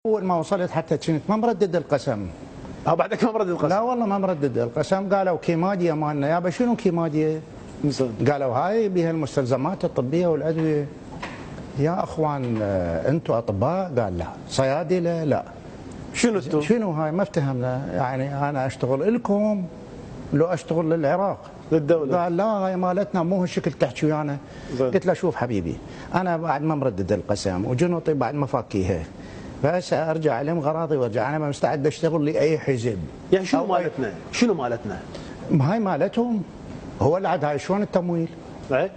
اول ما وصلت حتى كنت ما مردد القسم. بعدك ما مردد القسم؟ لا والله ما مردد القسم. قالوا كيماديا مالنا. يابا شنو كيماديا؟ قالوا هاي بها المستلزمات الطبيه والادويه. يا اخوان انتم اطباء؟ قال لا. صيادله؟ لا. شنو انتم؟ شنو هاي؟ ما افتهمنا. يعني انا اشتغل لكم لو اشتغل للعراق للدوله؟ قال لا هاي مالتنا مو هالشكل تحكي ويانا. قلت له شوف حبيبي انا بعد ما مردد القسم وجنطي بعد ما فاكيها، فهسه ارجع الم غراضي وارجع. انا مستعد اشتغل لاي حزب. يعني شنو مالتنا؟ شنو مالتنا؟ هاي مالتهم. هو اللي عاد هاي شلون التمويل؟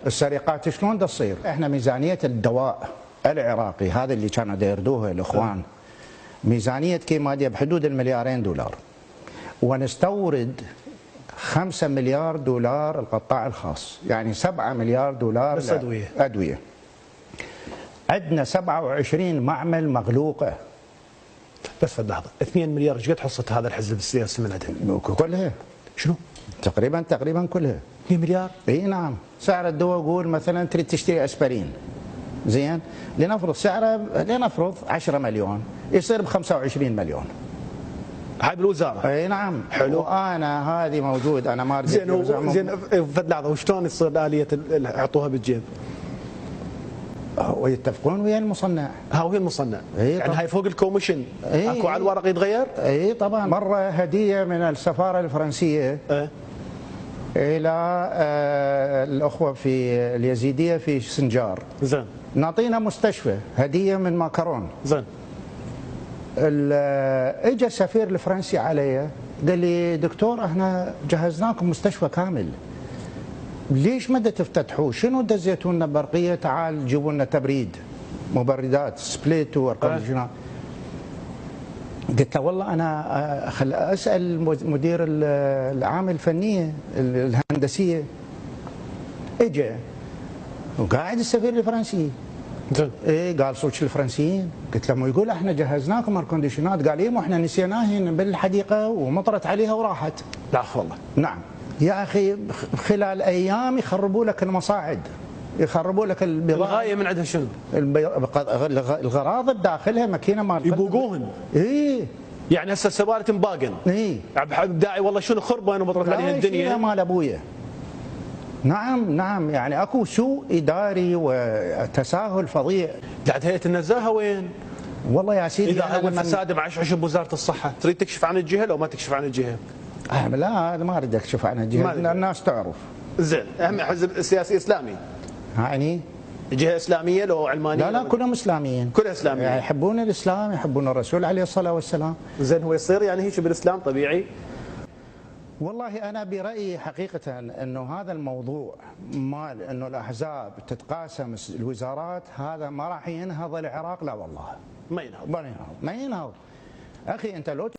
السرقات شلون تصير؟ احنا ميزانيه الدواء العراقي هذا اللي كانوا يردوها الاخوان، ميزانيه كيماديا بحدود $2 ونستورد 5 مليار دولار القطاع الخاص، يعني 7 مليار دولار بس ادويه. عندنا 27 معمل مغلوقه. بس لحظه، 2 مليار ايش قد حصه هذا الحزب السياسي من عندهم؟ كلها. شنو؟ تقريبا كلها. 2 مليار؟ اي نعم. سعر الدواء يقول مثلا تريد تشتري اسبرين، زين، لنفرض سعره 10 مليون، يصير ب 25 مليون. هاي بالوزاره؟ اي نعم. حلو. وانا هذه موجود، انا ما اريد. زين فد لحظه، وشلون يصير اليه يعطوها بالجيب؟ ويتفقون ويا المصنع. ويا المصنع. يعني هاي فوق الكوميشن. اكو على الورق يتغير؟ اي طبعا. مره هديه من السفاره الفرنسيه الى الاخوه في اليزيديه في سنجار. زين. نعطينا مستشفى هديه من ماكرون. زين. اجى السفير الفرنسي علي قال لي دكتور احنا جهزناكم مستشفى كامل، ليش ما تفتتحوه؟ شنو دزيتوا لنا برقيه؟ تعال جيبوا لنا تبريد، مبردات سبليت واركونجنات. قلت له والله انا اسال مدير العام الفنيه الهندسيه. اجى وقاعد السفير الفرنسي. ايه قال صوت الفرنسيين؟ قلت له يقول احنا جهزناكم اير قال ايه ما احنا نسيناها بالحديقه ومطرت عليها وراحت. لا والله. نعم يا اخي، خلال ايام يخربوا لك المصاعد، يخربوا لك البضاعه. الغايه من عندها شنو؟ الغراض بداخلها ماكينه مال يبوقوهن. ايه يعني هسه السبارة تنباقن. ايه بداعي والله شنو خربان وبطرت عليها الدنيا. مال ابويا. نعم يعني اكو سوء اداري وتساهل فظيع. بعد هيئه النزاهه وين؟ والله يا سيدي اذا اول فساد معشعش بوزاره الصحه، تريد تكشف عن الجهه لو ما تكشف عن الجهه؟ لا ما اريد اكشف عن الجهه، الناس تعرف. زين، اهم حزب سياسي اسلامي. يعني جهه اسلاميه لو علمانيه؟ لا كلهم اسلاميين. كلها اسلاميه. يعني يحبون الاسلام، يحبون الرسول عليه الصلاه والسلام. زين، هو يصير يعني هيك بالاسلام طبيعي؟ والله أنا برأيي حقيقة أنه هذا الموضوع مال أنه الأحزاب تتقاسم الوزارات، هذا ما راح ينهض العراق. لا والله ما ينهض. ما ينهض أخي. أنت لو